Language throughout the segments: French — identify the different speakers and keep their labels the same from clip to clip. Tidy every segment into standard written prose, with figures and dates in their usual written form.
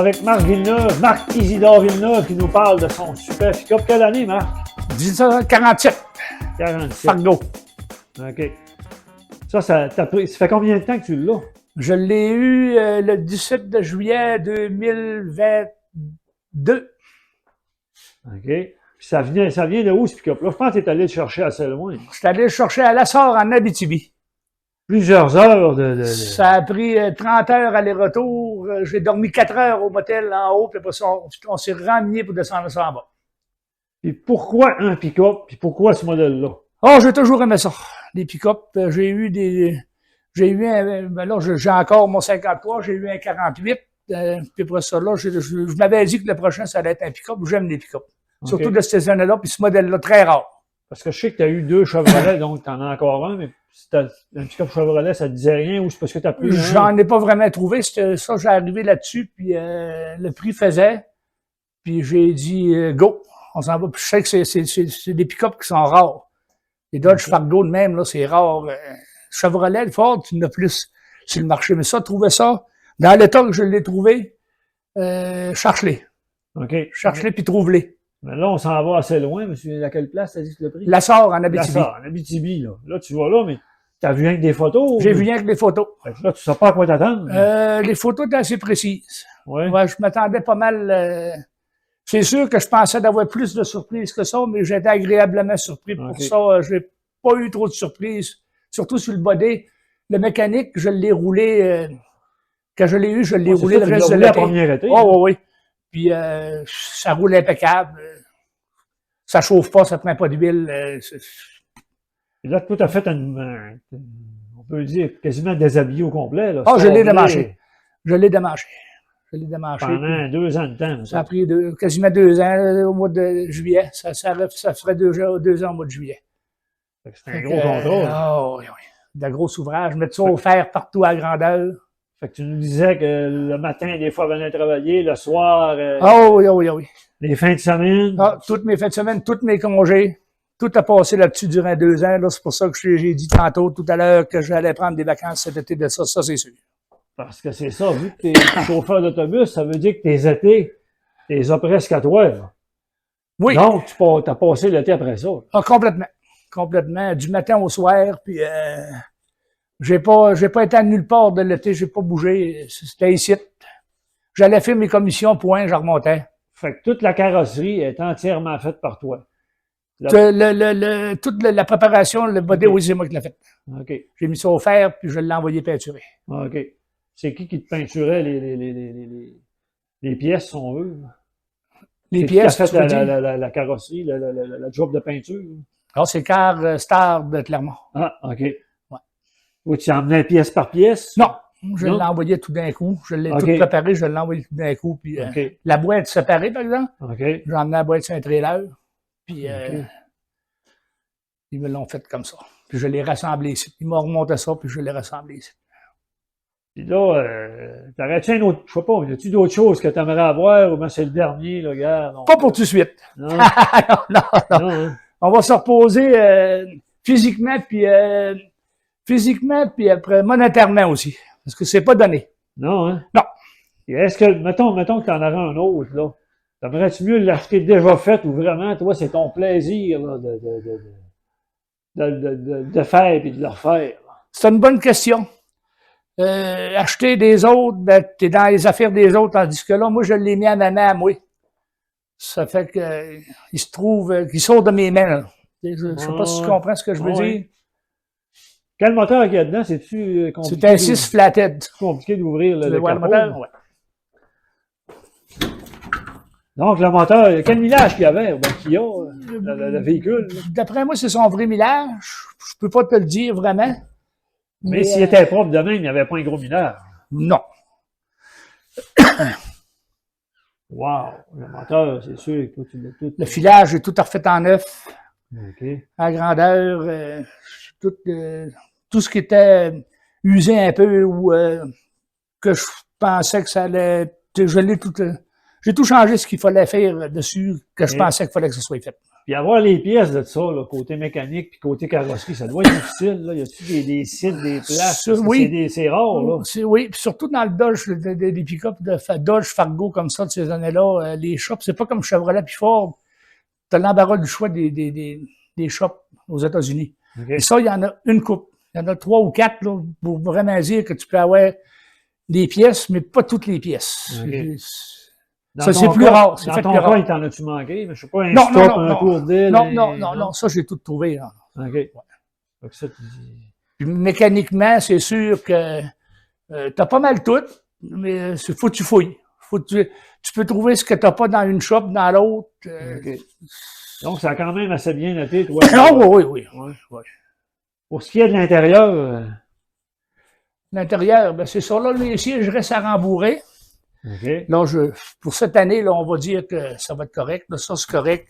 Speaker 1: avec Marc Villeneuve, Marc Isidore Villeneuve, qui nous parle de son super pick-up. Quelle année, Marc?
Speaker 2: 1947.
Speaker 1: 47.
Speaker 2: Fargo.
Speaker 1: OK. Ça fait combien de temps que tu l'as?
Speaker 2: Je l'ai eu le 17 de juillet 2022.
Speaker 1: OK. Puis ça vient de où, ce pick-up-là? Je pense que tu es allé le chercher assez loin.
Speaker 2: Je suis allé le chercher à Lassar, en Abitibi.
Speaker 1: Plusieurs heures de...
Speaker 2: Ça a pris 30 heures aller-retour. J'ai dormi 4 heures au motel en haut, puis après ça, on s'est ramené pour descendre ça en bas.
Speaker 1: Puis pourquoi un pick-up? Puis pourquoi ce modèle-là?
Speaker 2: Oh, j'ai toujours aimé ça. Les pick-up, j'ai eu encore mon 53, j'ai eu un 48. Puis après ça, là, je m'avais dit que le prochain, ça allait être un pick-up. J'aime les pick-up. Okay. Surtout de ces années-là, puis ce modèle-là, très rare.
Speaker 1: Parce que je sais que tu as eu 2 Chevrolet, donc tu en as encore un, mais si tu as un pick-up Chevrolet, ça te disait rien, ou c'est parce que tu as plus
Speaker 2: J'en ai pas vraiment trouvé. Ça, j'ai arrivé là-dessus, puis le prix faisait. Puis j'ai dit go, on s'en va. Puis je sais que c'est des pick-up qui sont rares. Les Dodge Fargo de même, là, c'est rare. Chevrolet, le Ford, tu en as plus sur le marché. Mais ça, trouver ça, dans l'état que je l'ai trouvé, cherche-les.
Speaker 1: OK.
Speaker 2: Cherche-les, puis trouve-les.
Speaker 1: Mais là, on s'en va assez loin, monsieur. À quelle place t'as dit que le prix?
Speaker 2: Lassar, en Abitibi.
Speaker 1: Lassar, en Abitibi, là. Là, tu vas là, mais t'as vu rien que des photos?
Speaker 2: J'ai vu rien que des photos.
Speaker 1: Fait que là, tu sais pas à quoi t'attendre?
Speaker 2: Les photos étaient assez précises.
Speaker 1: Ouais.
Speaker 2: Ouais, je m'attendais pas mal. C'est sûr que je pensais d'avoir plus de surprises que ça, mais j'étais agréablement surpris. Pour ça, j'ai pas eu trop de surprises. Surtout sur le body. Le mécanique, je l'ai roulé. Quand je l'ai eu, je l'ai roulé
Speaker 1: le reste de
Speaker 2: l'été.
Speaker 1: La première été.
Speaker 2: Oh, oui. Puis ça roule impeccable. Ça chauffe pas, ça prend pas d'huile.
Speaker 1: Et là, toi, t'as fait on peut dire, quasiment déshabillé au complet, là.
Speaker 2: Ah, je l'ai démanché. Je l'ai démanché.
Speaker 1: Pendant 2 ans de temps.
Speaker 2: Ça a pris quasiment 2 ans au mois de juillet. Ça ferait 2 ans au mois de juillet.
Speaker 1: C'est un gros contrôle.
Speaker 2: Oui. De gros ouvrages. Mettre ça au fer partout à grandeur.
Speaker 1: Fait que tu nous disais que le matin, des fois, venait travailler, le soir.
Speaker 2: Oui.
Speaker 1: Les fins de semaine.
Speaker 2: Toutes mes fins de semaine, tous mes congés. Tout a passé là-dessus durant 2 ans. Là, c'est pour ça que j'ai dit tantôt, tout à l'heure, que j'allais prendre des vacances cet été de ça. Ça, c'est sûr.
Speaker 1: Parce que c'est ça, vu que tu es chauffeur d'autobus, ça veut dire que tes étés, tu les as presque à toi. Là.
Speaker 2: Oui.
Speaker 1: Donc, tu as passé l'été après ça.
Speaker 2: Ah, complètement. Complètement. Du matin au soir, puis j'ai pas été à nulle part de l'été, j'ai pas bougé. C'était ici. J'allais faire mes commissions, point, je remontais.
Speaker 1: Fait que toute la carrosserie est entièrement faite par toi.
Speaker 2: Toute la préparation, le body, oui, c'est moi qui l'ai fait.
Speaker 1: OK.
Speaker 2: J'ai mis ça au fer, puis je l'ai envoyé peinturer.
Speaker 1: OK. C'est qui te peinturait les pièces, si on veut?
Speaker 2: Les pièces,
Speaker 1: qui a fait la carrosserie, la job de peinture?
Speaker 2: Ah, c'est Car Star de Clermont.
Speaker 1: Ah, OK.
Speaker 2: Ouais.
Speaker 1: Ou tu emmenais pièce par pièce?
Speaker 2: Non. Je l'ai envoyé tout d'un coup. Je l'ai tout préparé, je l'ai envoyé tout d'un coup. Puis, la boîte séparée, par exemple. J'ai emmené la boîte sur un trailer. Puis, ils me l'ont fait comme ça. Puis, je l'ai rassemblé ici. Ils m'ont remonté ça, puis je l'ai rassemblé ici.
Speaker 1: Puis là, t'aurais-tu un autre, je sais pas, y a-tu d'autres choses que tu aimerais avoir ou bien c'est le dernier, là, gars?
Speaker 2: Pas pour tout de suite.
Speaker 1: Non.
Speaker 2: non. Hein? On va se reposer physiquement, puis après, monétairement aussi. Parce que c'est pas donné.
Speaker 1: Non, hein?
Speaker 2: Non.
Speaker 1: Est-ce que, mettons que tu en aurais un autre, là. T'aimerais-tu mieux l'acheter déjà fait ou vraiment, toi, c'est ton plaisir, là, de faire et de le refaire?
Speaker 2: C'est une bonne question. Acheter des autres, ben, t'es dans les affaires des autres, tandis que là, moi, je l'ai mis à ma main à moi. Ça fait que, il se trouve, qu'il sort de mes mains, là. Je sais pas si tu comprends ce que je veux dire.
Speaker 1: Quel moteur qu'il y a dedans? C'est-tu compliqué?
Speaker 2: C'est un 6 flathead.
Speaker 1: C'est compliqué d'ouvrir le capot.
Speaker 2: Le moteur? Ouais.
Speaker 1: Donc, le moteur, quel millage qu'il y avait, qu'il y a, le véhicule?
Speaker 2: D'après moi, c'est son vrai millage. Je peux pas te le dire vraiment.
Speaker 1: Mais s'il était propre de même, il n'y avait pas un gros millage.
Speaker 2: Non.
Speaker 1: Wow! Le moteur, c'est sûr que tu l'as tout.
Speaker 2: Le filage est tout refait en neuf.
Speaker 1: OK.
Speaker 2: À grandeur, tout ce qui était usé un peu ou que je pensais que ça allait. J'ai tout changé ce qu'il fallait faire dessus, que je pensais qu'il fallait que ce soit fait.
Speaker 1: Puis avoir les pièces de ça, là, côté mécanique puis côté carrosserie, ça doit être difficile. Là. Y a-tu des sites, des places?
Speaker 2: Oui.
Speaker 1: C'est rare, là.
Speaker 2: Oui, puis surtout dans le Dodge, des pick-up de Dodge, Fargo, comme ça, de ces années-là, les shops, c'est pas comme Chevrolet puis Ford. T'as l'embarras du choix des shops aux États-Unis.
Speaker 1: Okay.
Speaker 2: Et ça, il y en a une coupe. Il y en a 3 ou 4, là, pour vraiment dire que tu peux avoir des pièces, mais pas toutes les pièces.
Speaker 1: Okay.
Speaker 2: Ça, c'est plus rare.
Speaker 1: Dans ton cas, t'en as-tu manqué? Je sais pas, un
Speaker 2: stop,
Speaker 1: un tour d'aile?
Speaker 2: Non, ça, j'ai tout trouvé. Là.
Speaker 1: OK.
Speaker 2: Ouais.
Speaker 1: Donc ça, tu dis...
Speaker 2: Puis, mécaniquement, c'est sûr que t'as pas mal tout, mais faut que tu fouilles. Tu peux trouver ce que t'as pas dans une shop, dans l'autre.
Speaker 1: Okay. Donc, ça a quand même assez bien noté, toi.
Speaker 2: Oui.
Speaker 1: Pour ce qui est de l'intérieur...
Speaker 2: L'intérieur, ben c'est ça. Là, les sièges restent à rembourrer.
Speaker 1: Okay.
Speaker 2: Là, pour cette année, là, on va dire que ça va être correct. Là, ça, c'est correct.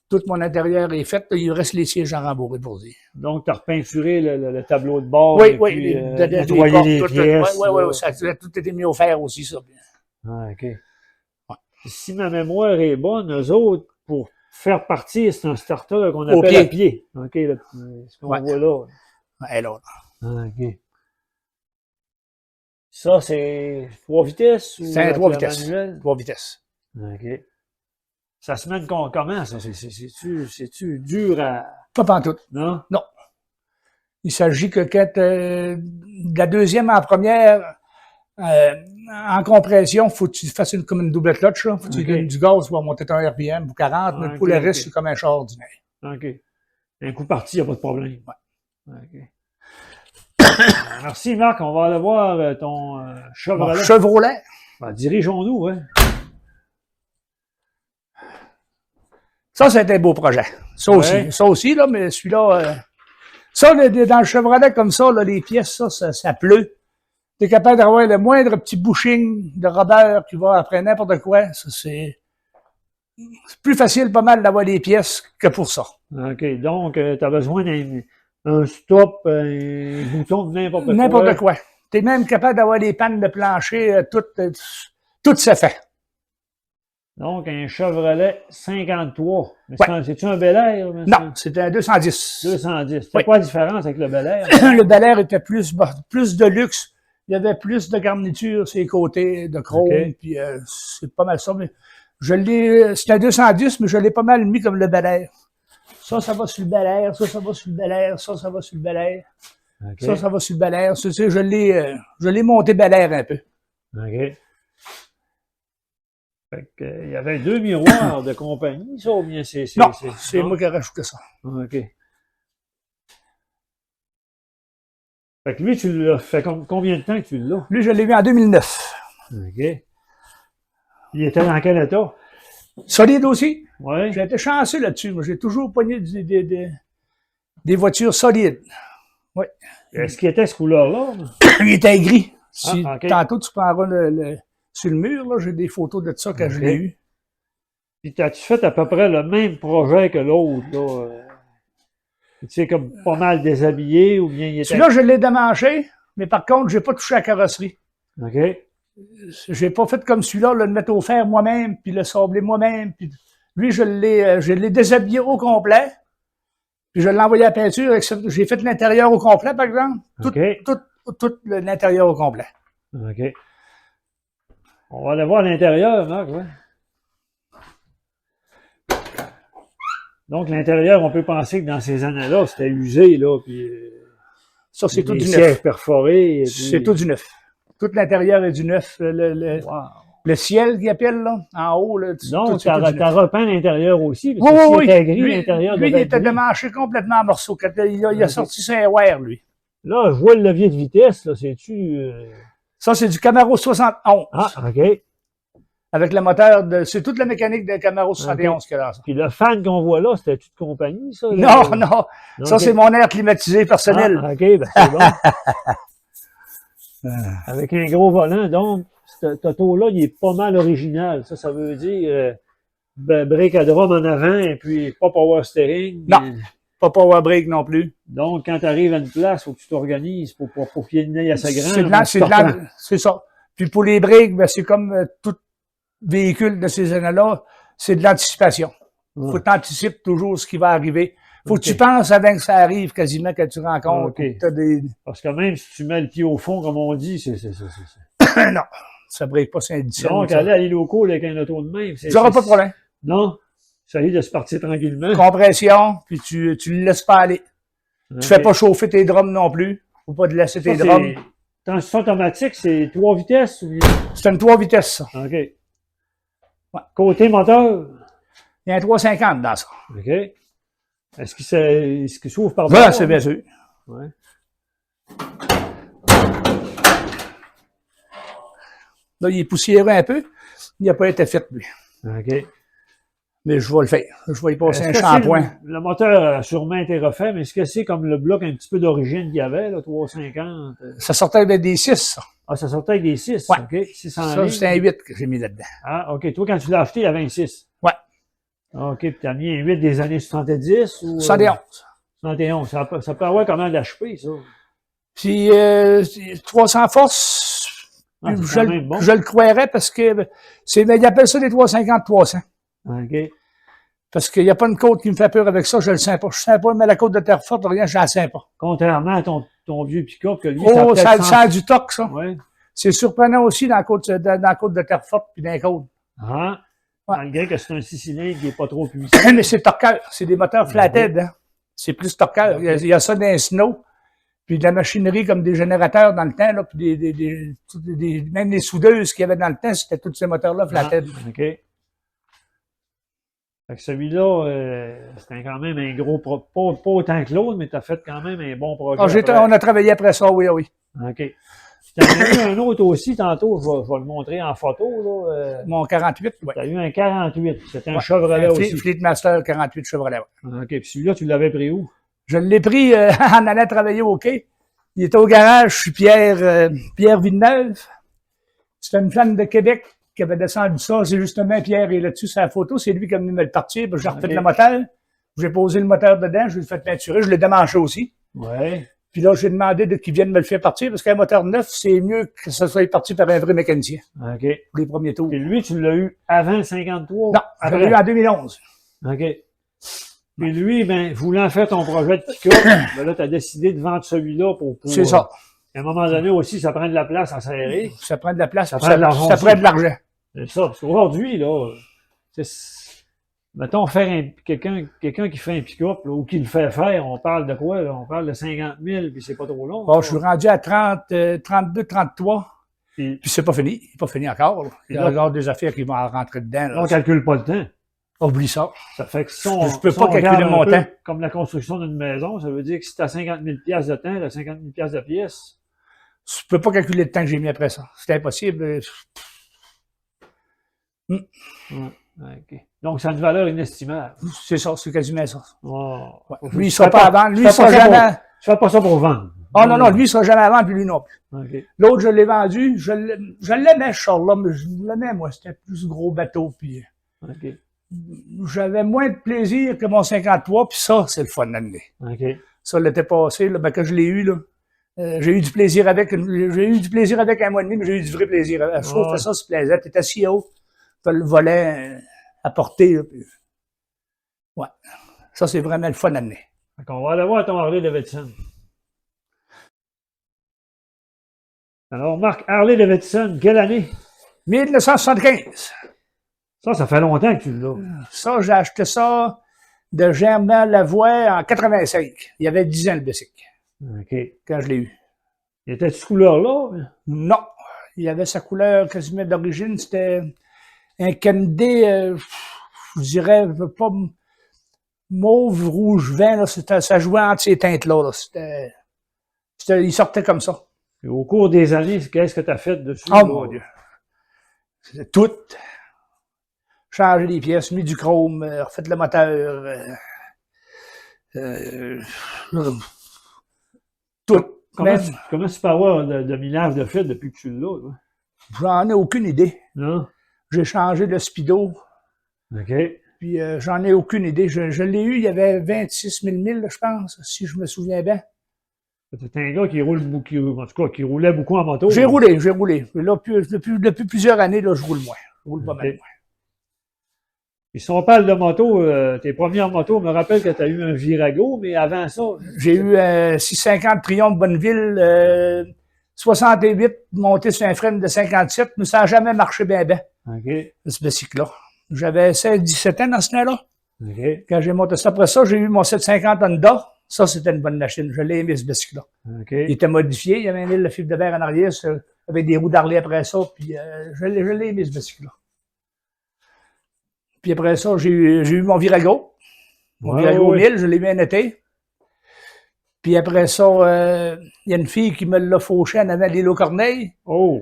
Speaker 2: Tout mon intérieur est fait. Là, il reste les sièges à rembourrer pour dire.
Speaker 1: Donc, tu as repeinturé le tableau de bord.
Speaker 2: Oui,
Speaker 1: puis,
Speaker 2: nettoyer
Speaker 1: les pièces.
Speaker 2: Oui, ça a tout été mis au fer aussi, ça.
Speaker 1: Ah, OK. Ouais. Si ma mémoire est bonne, eux autres, pour faire partir, c'est un starter qu'on appelle à pied. OK, ce qu'on voit là.
Speaker 2: Ouais, là.
Speaker 1: Ah, OK. Ça, c'est 3 vitesses?
Speaker 2: C'est un 3 vitesses. 3 vitesses.
Speaker 1: OK. Ça se mène comment, ça? C'est-tu dur à...
Speaker 2: Pas pantoute.
Speaker 1: Non?
Speaker 2: Non. Il s'agit que quand de la deuxième en première, en compression, faut que tu fasses comme une double clutch, là. Faut que tu donnes du gaz pour monter ton RPM pour 40, mais pour le reste, c'est comme un char ordinaire.
Speaker 1: OK. Un coup parti, il n'y a pas de problème.
Speaker 2: Ouais.
Speaker 1: OK. Merci, Marc. On va aller voir ton Chevrolet.
Speaker 2: Chevrolet.
Speaker 1: Ben, dirigeons-nous, hein.
Speaker 2: Ça, c'était un beau projet. Ça aussi, là, mais celui-là, dans le Chevrolet comme ça, là, les pièces, ça pleut. T'es capable d'avoir le moindre petit bushing de Robert qui va après n'importe quoi. Ça, c'est plus facile, pas mal, d'avoir des pièces que pour ça.
Speaker 1: OK. Donc, tu as besoin d'un stop, un bouton de n'importe quoi.
Speaker 2: N'importe quoi. T'es même capable d'avoir des pannes de plancher, tout se fait.
Speaker 1: Donc, un Chevrolet 53. Mais c'est-tu un Bel Air?
Speaker 2: Non, c'était un 210.
Speaker 1: 210. C'était quoi la différence avec le Bel Air?
Speaker 2: Le Bel Air était plus de luxe. Il y avait plus de garniture sur les côtés, de chrome, puis c'est pas mal ça. Mais c'était un 210, mais je l'ai pas mal mis comme le Bel Air. Ça va sur le Bel Air, ça va sur le Bel Air, ça va sur le Bel Air. Okay. Ça va sur le Bel Air. Je l'ai monté Bel Air un peu.
Speaker 1: OK. Fait que, il y avait 2 miroirs de compagnie, ça, ou bien
Speaker 2: Non, c'est moi qui ai rajouté ça.
Speaker 1: OK. Fait que lui, tu l'as fait combien de temps que tu l'as?
Speaker 2: Lui, je l'ai vu en 2009.
Speaker 1: OK. Il était dans quel état?
Speaker 2: Solide aussi.
Speaker 1: Oui.
Speaker 2: J'ai été chanceux là-dessus. Moi, j'ai toujours pogné des voitures solides. Oui.
Speaker 1: Est-ce qu'il était ce couleur-là?
Speaker 2: Il était gris.
Speaker 1: Okay.
Speaker 2: Tantôt, tu prendras sur le mur, là, j'ai des photos de ça quand je l'ai eu.
Speaker 1: Puis, as-tu fait à peu près le même projet que l'autre, là? Tu sais, comme pas mal déshabillé, ou bien il était...
Speaker 2: Celui-là, je l'ai démanché, mais par contre, j'ai pas touché à la carrosserie.
Speaker 1: OK.
Speaker 2: J'ai pas fait comme celui-là, le mettre au fer moi-même, puis le sabler moi-même. Puis lui, je l'ai déshabillé au complet, puis je l'ai envoyé à la peinture. J'ai fait l'intérieur au complet, par exemple. Tout l'intérieur au complet.
Speaker 1: OK. On va aller voir l'intérieur, Marc, ouais. Donc, l'intérieur, on peut penser que dans ces années-là, c'était usé, là, puis...
Speaker 2: Ça, c'est tout du neuf.
Speaker 1: Sièges perforés. Puis...
Speaker 2: C'est tout du neuf. Tout l'intérieur est du neuf. Le ciel qu'il appelle, là, en haut, là.
Speaker 1: Donc, tu as repeint l'intérieur aussi,
Speaker 2: parce que
Speaker 1: il était gris, l'intérieur
Speaker 2: lui, il était démanché complètement en morceaux. Il a sorti ses wires, lui.
Speaker 1: Là, je vois le levier de vitesse, là, c'est-tu...
Speaker 2: Ça, c'est du Camaro 71.
Speaker 1: Ah, OK.
Speaker 2: Avec le moteur c'est toute la mécanique d'un Camaro 71 qu'il y a dans ça.
Speaker 1: Puis le fan qu'on voit là, c'était-tu de compagnie, ça?
Speaker 2: Non. Ça, c'est mon air climatisé personnel.
Speaker 1: Ah, OK, ben c'est bon. Avec un gros volant, donc, cet auto-là, il est pas mal original. Ça veut dire break à drum en avant, et puis pas power steering.
Speaker 2: Non, pas power brake non plus.
Speaker 1: Donc, quand tu arrives à une place, il faut que tu t'organises pour qu'il y ait une aile assez grande.
Speaker 2: C'est ça. Puis pour les breaks, ben, c'est comme tout véhicule de ces années-là, c'est de l'anticipation. Faut que tu anticipes toujours ce qui va arriver. Faut que tu penses avant que ça arrive quasiment quand tu rencontres.
Speaker 1: Parce que même si tu mets le pied au fond, comme on dit, c'est...
Speaker 2: Non, ça ne break pas Saint-Dicenne.
Speaker 1: Donc, aller à l'île aux cours avec un auto de même,
Speaker 2: tu n'auras pas de problème.
Speaker 1: Non. Ça arrive de se partir tranquillement.
Speaker 2: Compression, puis tu le laisses pas aller. Okay. Tu fais pas chauffer tes drums non plus. Faut pas te laisser tes drums.
Speaker 1: Transmission automatique, c'est 3 vitesses ou...
Speaker 2: C'est une 3 vitesses, ça.
Speaker 1: OK. Ouais. Côté moteur?
Speaker 2: Il y a un 350 dans ça.
Speaker 1: OK. Est-ce qu'il s'ouvre par
Speaker 2: là? C'est bien sûr.
Speaker 1: Ouais.
Speaker 2: Là, il est poussiéreux un peu. Il n'a pas été fait, lui.
Speaker 1: OK.
Speaker 2: Mais je vais le faire. Je vais y passer un shampoing.
Speaker 1: Le moteur a sûrement été refait, mais est-ce que c'est comme le bloc un petit peu d'origine qu'il y avait, là, 350?
Speaker 2: Ça sortait avec des 6, ça.
Speaker 1: Ah, ça sortait avec des 6?
Speaker 2: Ouais.
Speaker 1: OK. 600
Speaker 2: ça, c'est un 8 que j'ai mis là-dedans.
Speaker 1: Ah, OK. Toi, quand tu l'as acheté, il y avait un 6?
Speaker 2: Ouais.
Speaker 1: OK. Puis tu as mis un 8 des années 70 ou...
Speaker 2: 71.
Speaker 1: 71. Ça peut avoir comment l'HP, ça?
Speaker 2: Puis, 300 forces, je le croirais parce que ils appellent ça des 350-300.
Speaker 1: OK.
Speaker 2: Parce qu'il n'y a pas une côte qui me fait peur avec ça, je le sens pas. Je sens pas, mais la côte de terre forte, rien, je la sens pas.
Speaker 1: Contrairement à ton vieux pick-up, que lui,
Speaker 2: ça a du toc, ça.
Speaker 1: Ouais.
Speaker 2: C'est surprenant aussi dans la côte de terre forte puis dans les côtes.
Speaker 1: Ah. Ouais. Malgré que c'est un 6 cylindres qui n'est pas trop puissant.
Speaker 2: Mais c'est torqueur. C'est des moteurs flathead, hein. C'est plus torqueur. Il y a ça dans les snow. Puis de la machinerie comme des générateurs dans le temps, là, puis même les soudeuses qu'il y avait dans le temps, c'était tous ces moteurs-là flathead.
Speaker 1: Ah, OK. Fait que celui-là, c'était quand même un gros pas autant que l'autre, mais tu as fait quand même un bon projet.
Speaker 2: On a travaillé après ça, oui.
Speaker 1: OK. Tu en as eu un autre aussi tantôt, je vais le montrer en photo. Là,
Speaker 2: Mon 48, oui.
Speaker 1: Tu as eu un 48, c'était un Chevrolet aussi.
Speaker 2: Fleetmaster 48 Chevrolet, oui.
Speaker 1: OK, puis celui-là, tu l'avais pris où?
Speaker 2: Je l'ai pris en allant travailler au quai. Il était au garage, je suis Pierre Villeneuve. C'était une femme de Québec qui avait descendu ça. C'est justement Pierre est là-dessus sur la photo. C'est lui qui a venu me le partir. J'ai refait le moteur. J'ai posé le moteur dedans. Je l'ai fait peinturer. Je l'ai démanché aussi.
Speaker 1: Ouais.
Speaker 2: Puis là, j'ai demandé qu'il vienne me le faire partir parce qu'un moteur neuf, c'est mieux que ça soit parti par un vrai mécanicien.
Speaker 1: OK.
Speaker 2: Pour les premiers tours.
Speaker 1: Et lui, tu l'as eu avant le 53?
Speaker 2: Non, je l'ai eu en 2011.
Speaker 1: OK. Et lui, ben, voulant faire ton projet de pick-up, ben là, tu as décidé de vendre celui-là pour...
Speaker 2: C'est ça.
Speaker 1: À un moment donné aussi, ça prend de la place à serrer.
Speaker 2: Ça prend de la place.
Speaker 1: Ça prend de l'argent.
Speaker 2: Ça prend de l'argent.
Speaker 1: C'est ça. Parce qu'aujourd'hui, là, mettons, faire quelqu'un qui fait un pick-up, ou qui le fait faire, on parle de quoi, là? On parle de 50 000, puis c'est pas trop long.
Speaker 2: Bon, je suis rendu à 32, 33. Puis c'est pas fini. Il n'est pas fini encore. Là. Il y a encore des affaires qui vont rentrer dedans. Là.
Speaker 1: On calcule pas le temps.
Speaker 2: Oublie ça.
Speaker 1: Ça fait que
Speaker 2: je peux pas calculer mon temps.
Speaker 1: Comme la construction d'une maison, ça veut dire que si tu as 50 000 $ de temps, tu as 50 000 $ de pièces.
Speaker 2: Je peux pas calculer le temps que j'ai mis après ça. C'est impossible.
Speaker 1: Ouais, okay. Donc, ça a une valeur inestimable.
Speaker 2: C'est ça, c'est quasiment ça.
Speaker 1: Oh.
Speaker 2: Ouais. Lui, il sera pas à vendre. Lui, il sera jamais...
Speaker 1: Tu fais pas ça pour vendre.
Speaker 2: Oh non, lui, il sera jamais à vendre, puis lui non plus.
Speaker 1: Okay.
Speaker 2: L'autre, je l'ai vendu. Je l'aimais, ce char-là, mais je l'aimais, moi. C'était plus gros bateau, puis...
Speaker 1: Okay.
Speaker 2: J'avais moins de plaisir que mon 53, puis ça, c'est le fun d'amener.
Speaker 1: Okay.
Speaker 2: Ça, l'été passé, là, ben, quand je l'ai eu, là, j'ai eu du plaisir avec un mois et demi, mais j'ai eu du vrai plaisir. Je trouve que ça, c'est plaisant. T'es assis haut, t'as le volet à porter, là, puis... Ouais. Ça, c'est vraiment le fun d'amener.
Speaker 1: On va aller voir ton Harley Davidson. Alors, Marc, Harley Davidson, quelle année?
Speaker 2: 1975.
Speaker 1: Ça fait longtemps que tu l'as.
Speaker 2: Ça, j'ai acheté ça de Germain Lavoie en 85. Il y avait 10 ans, le bicycle.
Speaker 1: OK.
Speaker 2: Quand je l'ai eu.
Speaker 1: Il était de cette couleur-là?
Speaker 2: Non. Il avait sa couleur quasiment d'origine. C'était un Kennedy, je dirais, pas mauve, rouge, vin. Là. Ça jouait entre ces teintes-là. Là. Il sortait comme ça.
Speaker 1: Et au cours des années, qu'est-ce que tu as fait dessus?
Speaker 2: Oh mon Dieu. C'était tout. Changer les pièces, mis du chrome, refait le moteur. Tout.
Speaker 1: Comment tu peux avoir de millage de fait depuis que tu l'as?
Speaker 2: J'en ai aucune idée.
Speaker 1: Non?
Speaker 2: J'ai changé le speedo.
Speaker 1: OK.
Speaker 2: Puis j'en ai aucune idée. Je l'ai eu, il y avait 26 000 milles, je pense, si je me souviens bien.
Speaker 1: C'est un gars qui roule beaucoup, en tout cas, qui roulait beaucoup en moto.
Speaker 2: J'ai roulé. Là, depuis plusieurs années, là, je roule moins. Je roule pas mal moins.
Speaker 1: Puis si on parle de moto, tes premières motos, je me rappelle que tu as eu un Virago, mais avant ça...
Speaker 2: J'ai eu 650 Triomphe Bonneville, 68 monté sur un frame de 57, mais ça n'a jamais marché bien,
Speaker 1: OK.
Speaker 2: ce bicycle-là. J'avais 16-17 ans dans ce temps-là.
Speaker 1: OK.
Speaker 2: Quand j'ai monté ça, après ça, j'ai eu mon 750 Honda. Ça, c'était une bonne machine. Je l'ai aimé, ce bicycle-là.
Speaker 1: OK.
Speaker 2: Il était modifié. Il y avait un de fibre de verre en arrière, avec des roues d'Harley après ça. Puis je l'ai aimé, ce bicycle-là. Puis après ça, j'ai eu mon Virago. Mon Virago 1000, je l'ai mis un été. Puis après ça, il y a une fille qui me l'a fauché en avant de l'île aux Corneilles.
Speaker 1: Oh!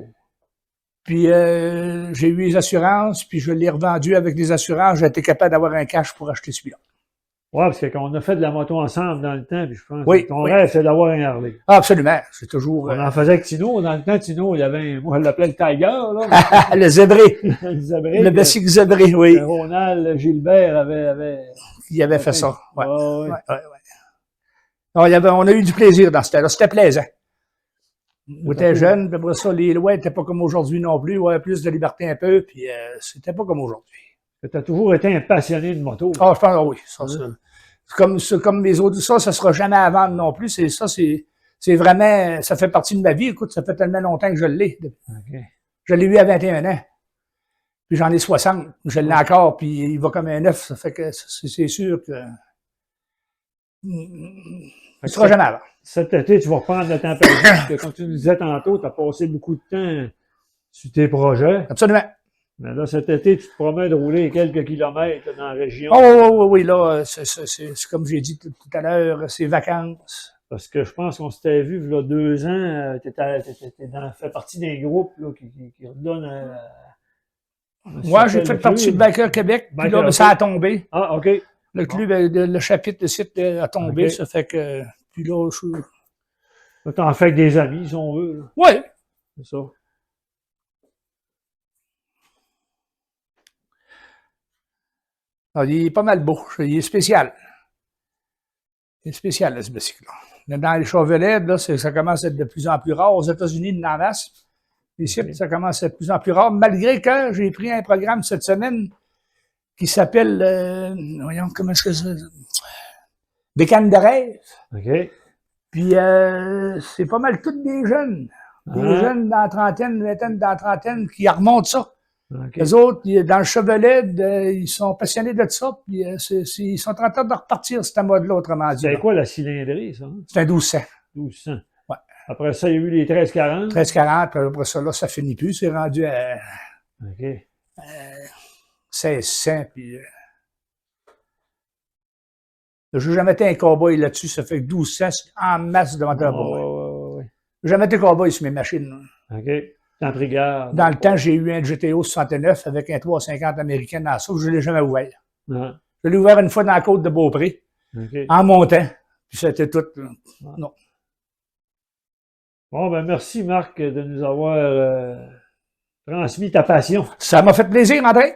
Speaker 2: Puis j'ai eu les assurances, puis je l'ai revendu avec les assurances. J'ai été capable d'avoir un cash pour acheter celui-là.
Speaker 1: Ouais, parce que quand on a fait de la moto ensemble dans le temps, puis je pense
Speaker 2: Oui,
Speaker 1: que ton rêve, c'est d'avoir un Harley.
Speaker 2: Ah, absolument. C'est toujours...
Speaker 1: On en faisait avec Tino. Dans le temps, Tino, il y avait moi, je l'appelais le Tiger, là.
Speaker 2: le zébré.
Speaker 1: Le zébré.
Speaker 2: Le bicycle zébré, oui.
Speaker 1: Ronald Gilbert avait...
Speaker 2: Il avait fait ça. Ouais.
Speaker 1: Ouais.
Speaker 2: Non, on a eu du plaisir dans ce temps-là. C'était plaisant. On était jeunes, puis après ça, les lois n'étaient pas comme aujourd'hui non plus. Ouais, plus de liberté un peu, puis c'était pas comme aujourd'hui.
Speaker 1: Tu as toujours été un passionné de moto.
Speaker 2: Ah, je pense, oui. Ça, c'est comme les autres. Ça sera jamais à vendre non plus. C'est vraiment, ça fait partie de ma vie. Écoute, ça fait tellement longtemps que je l'ai.
Speaker 1: Okay.
Speaker 2: Je l'ai eu à 21 ans. Puis j'en ai 60. Je l'ai encore, puis il va comme un neuf. Ça fait que c'est sûr que... Il sera jamais avant.
Speaker 1: Cet été, tu vas reprendre le temps perdu, parce que comme tu nous disais tantôt, tu as passé beaucoup de temps sur tes projets.
Speaker 2: Absolument.
Speaker 1: Mais là, cet été, tu te promets de rouler quelques kilomètres dans la région.
Speaker 2: Oh, oui, là, c'est comme j'ai dit tout à l'heure, c'est vacances.
Speaker 1: Parce que je pense qu'on s'était vu, il y a 2 ans, tu fais partie d'un groupe là, qui redonne...
Speaker 2: Moi, j'ai fait partie de Biker Québec, puis là, ça a tombé.
Speaker 1: Ah, OK.
Speaker 2: Le club, le chapitre de site a tombé, ça fait que... Puis là,
Speaker 1: Là, t'en fais avec des amis, si on veut.
Speaker 2: Oui.
Speaker 1: C'est ça.
Speaker 2: Alors, il est pas mal beau. Il est spécial. Il est spécial, là, ce bicycle-là. Dans les Chevrolet, là, ça commence à être de plus en plus rare. Aux États-Unis, il y en a masse. Ici, ça commence à être de plus en plus rare, malgré que j'ai pris un programme cette semaine qui s'appelle, voyons, comment est-ce que c'est? Bécane de rêve.
Speaker 1: OK.
Speaker 2: Puis, c'est pas mal tous des jeunes. Des jeunes dans la trentaine, vingtaine dans la trentaine qui remontent ça.
Speaker 1: Okay.
Speaker 2: Les autres, dans le Chevrolet, ils sont passionnés de ça, puis ils sont en train de repartir cette mode-là, autrement dit.
Speaker 1: C'est quoi la cylindrée, ça?
Speaker 2: C'est un 1200.
Speaker 1: 1200.
Speaker 2: Ouais.
Speaker 1: Après ça, il y a eu les 1340.
Speaker 2: 1340, puis après ça, là, ça finit plus. C'est rendu à
Speaker 1: OK.
Speaker 2: 1600, puis... J'ai jamais été un cowboy là-dessus, ça fait que 1200, c'est en masse de moteur pour moi.
Speaker 1: Ouais.
Speaker 2: J'ai jamais été cowboy sur mes machines.
Speaker 1: OK. T'en pris garde.
Speaker 2: Dans le temps, j'ai eu un GTO 69 avec un 350 américain dans ça, je ne l'ai jamais ouvert.
Speaker 1: Ah.
Speaker 2: Je l'ai ouvert une fois dans la côte de Beaupré,
Speaker 1: okay.
Speaker 2: En montant, puis c'était tout. Non.
Speaker 1: Bon, ben merci Marc de nous avoir transmis ta passion.
Speaker 2: Ça m'a fait plaisir, André.